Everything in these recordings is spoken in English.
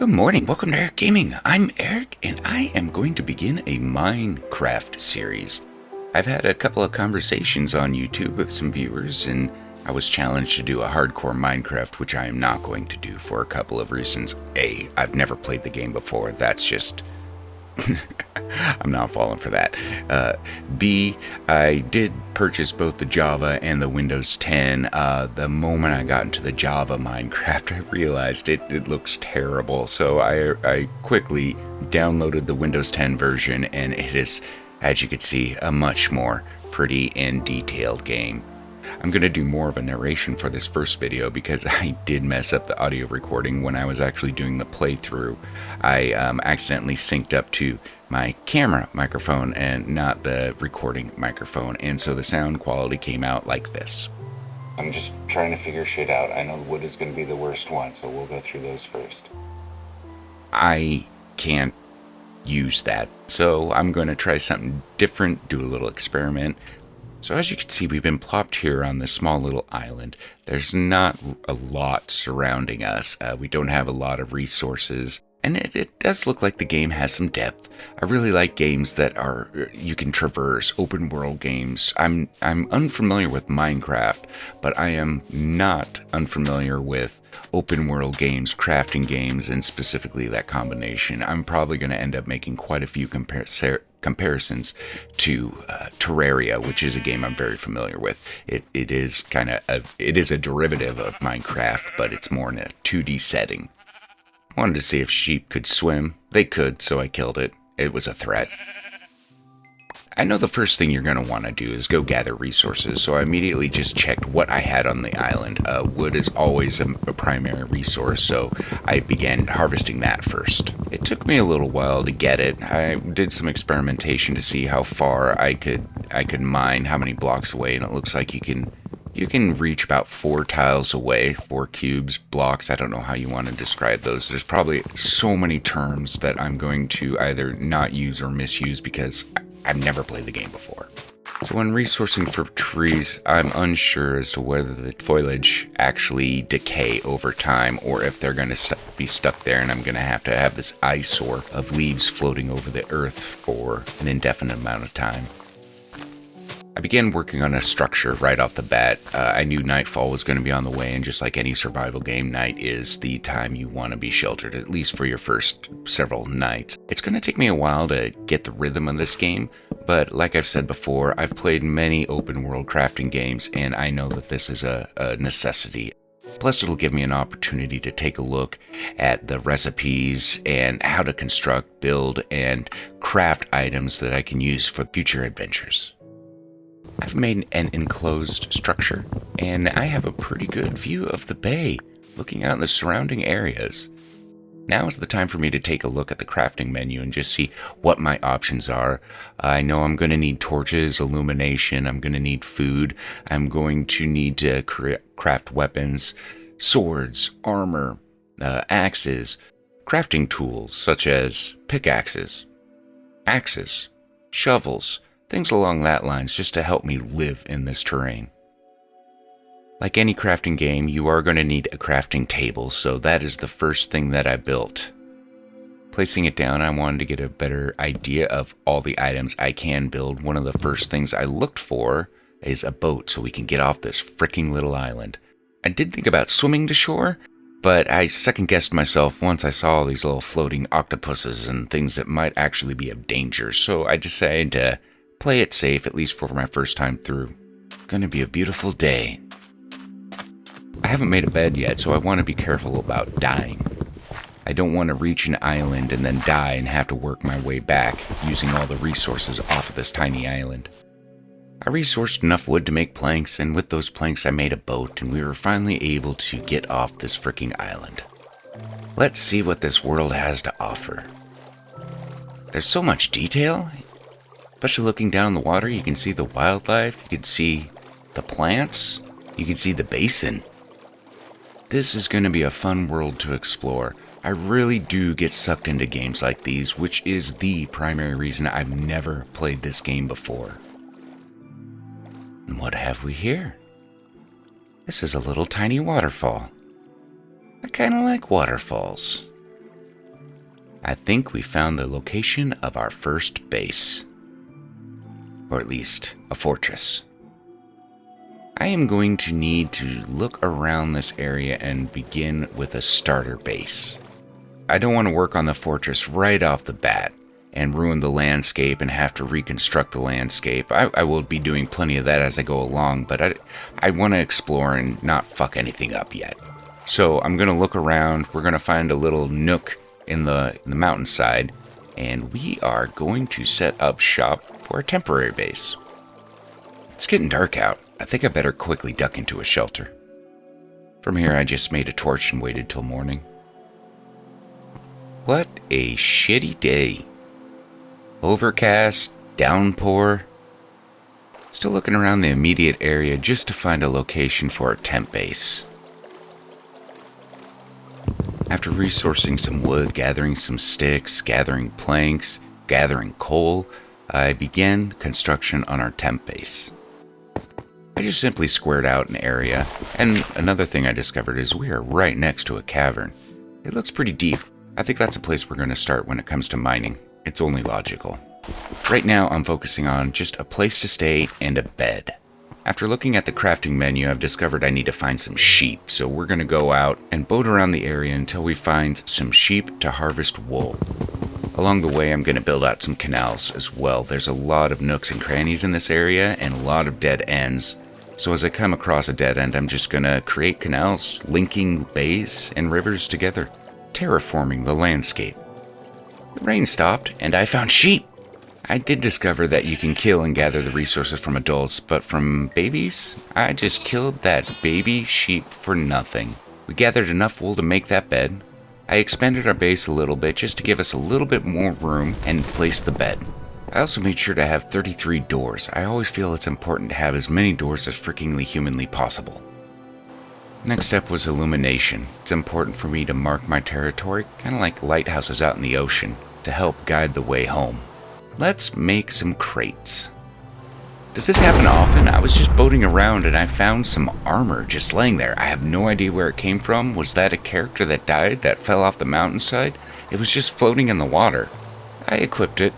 Good morning, welcome to Airekc Gaming. I'm Airekc, and I am going to begin a Minecraft series. I've had a couple of conversations on YouTube with some viewers, and I was challenged to do a hardcore Minecraft, which I am not going to do for a couple of reasons. A, I've never played the game before, that's just... I'm not falling for that. B, I did purchase both the Java and the Windows 10. The moment I got into the Java Minecraft, I realized it looks terrible. So I quickly downloaded the Windows 10 version, and it is, as you can see, a much more pretty and detailed game. I'm going to do more of a narration for this first video because I did mess up the audio recording when I was actually doing the playthrough. I accidentally synced up to my camera microphone and not the recording microphone, and so the sound quality came out like this. I'm just trying to figure shit out. I know wood is going to be the worst one, so we'll go through those first. I can't use that, so I'm going to try something different, do a little experiment. So as you can see, we've been plopped here on this small little island. There's not a lot surrounding us. We don't have a lot of resources. And it does look like the game has some depth. I really like games that are you can traverse, open world games. I'm unfamiliar with Minecraft, but I am not unfamiliar with open world games, crafting games, and specifically that combination. I'm probably going to end up making quite a few comparisons to Terraria, which is a game I'm very familiar with. It is a derivative of Minecraft, but it's more in a 2D setting. Wanted to see if sheep could swim. They could, so I killed it. It was a threat. I know the first thing you're going to want to do is go gather resources, so I immediately just checked what I had on the island. Wood is always a primary resource, so I began harvesting that first. It took me a little while to get it. I did some experimentation to see how far I could mine, how many blocks away, and it looks like you can reach about 4 tiles away, 4 cubes, blocks. I don't know how you want to describe those. There's probably so many terms that I'm going to either not use or misuse because I've never played the game before. So when resourcing for trees, I'm unsure as to whether the foliage actually decay over time or if they're going to be stuck there and I'm going to have this eyesore of leaves floating over the earth for an indefinite amount of time. I began working on a structure right off the bat. I knew nightfall was going to be on the way, and just like any survival game, night is the time you want to be sheltered, at least for your first several nights. It's going to take me a while to get the rhythm of this game, but like I've said before, I've played many open world crafting games, and I know that this is a necessity. Plus, it'll give me an opportunity to take a look at the recipes and how to construct, build, and craft items that I can use for future adventures. I've made an enclosed structure, and I have a pretty good view of the bay, looking out in the surrounding areas. Now is the time for me to take a look at the crafting menu and just see what my options are. I know I'm going to need torches, illumination, I'm going to need food, I'm going to need to craft weapons, swords, armor, axes, crafting tools such as pickaxes, axes, shovels, things along that lines just to help me live in this terrain. Like any crafting game, you are going to need a crafting table, so that is the first thing that I built. Placing it down, I wanted to get a better idea of all the items I can build. One of the first things I looked for is a boat so we can get off this freaking little island. I did think about swimming to shore, but I second-guessed myself once I saw all these little floating octopuses and things that might actually be of danger, so I decided to play it safe, at least for my first time through. Gonna be a beautiful day. I haven't made a bed yet, so I want to be careful about dying. I don't want to reach an island and then die and have to work my way back, using all the resources off of this tiny island. I resourced enough wood to make planks, and with those planks I made a boat, and we were finally able to get off this freaking island. Let's see what this world has to offer. There's so much detail. Especially looking down the water, you can see the wildlife, you can see the plants, you can see the basin. This is going to be a fun world to explore. I really do get sucked into games like these, which is the primary reason I've never played this game before. And what have we here? This is a little tiny waterfall. I kind of like waterfalls. I think we found the location of our first base. Or at least, a fortress. I am going to need to look around this area and begin with a starter base. I don't want to work on the fortress right off the bat and ruin the landscape and have to reconstruct the landscape. I will be doing plenty of that as I go along, but I want to explore and not fuck anything up yet. So I'm going to look around. We're going to find a little nook in the mountainside, and we are going to set up shop for a temporary base. It's getting dark out. I think I better quickly duck into a shelter. From here, I just made a torch and waited till morning. What a shitty day. Overcast, downpour. Still looking around the immediate area just to find a location for a tent base. After resourcing some wood, gathering some sticks, gathering planks, gathering coal, I began construction on our tent base. I just simply squared out an area, and another thing I discovered is we are right next to a cavern. It looks pretty deep. I think that's a place we're going to start when it comes to mining. It's only logical. Right now, I'm focusing on just a place to stay and a bed. After looking at the crafting menu, I've discovered I need to find some sheep, so we're going to go out and boat around the area until we find some sheep to harvest wool. Along the way, I'm going to build out some canals as well. There's a lot of nooks and crannies in this area and a lot of dead ends. So as I come across a dead end, I'm just going to create canals, linking bays and rivers together, terraforming the landscape. The rain stopped, and I found sheep. I did discover that you can kill and gather the resources from adults, but from babies, I just killed that baby sheep for nothing. We gathered enough wool to make that bed. I expanded our base a little bit just to give us a little bit more room and placed the bed. I also made sure to have 33 doors. I always feel it's important to have as many doors as freakingly humanly possible. Next step was illumination. It's important for me to mark my territory, kind of like lighthouses out in the ocean, to help guide the way home. Let's make some crates. Does this happen often? I was just boating around and I found some armor just laying there. I have no idea where it came from. Was that a character that died that fell off the mountainside? It was just floating in the water. I equipped it.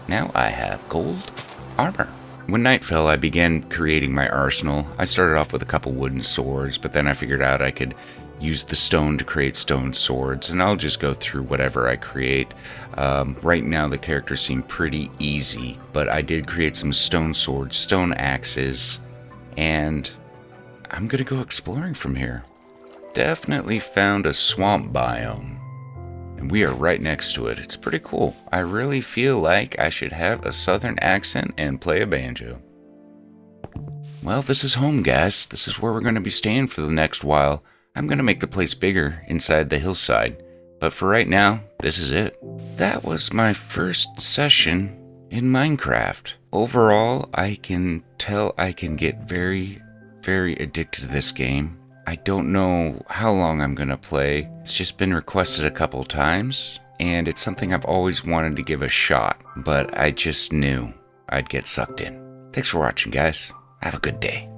Now I have gold armor. When night fell, I began creating my arsenal. I started off with a couple wooden swords, but then I figured out I could use the stone to create stone swords, and I'll just go through whatever I create. Right now the characters seem pretty easy, but I did create some stone swords, stone axes, and I'm gonna go exploring from here. Definitely found a swamp biome, and we are right next to it. It's pretty cool. I really feel like I should have a southern accent and play a banjo. Well, this is home, guys. This is where we're gonna be staying for the next while. I'm going to make the place bigger inside the hillside, but for right now, this is it. That was my first session in Minecraft. Overall, I can tell I can get very, very addicted to this game. I don't know how long I'm going to play. It's just been requested a couple times, and it's something I've always wanted to give a shot, but I just knew I'd get sucked in. Thanks for watching, guys. Have a good day.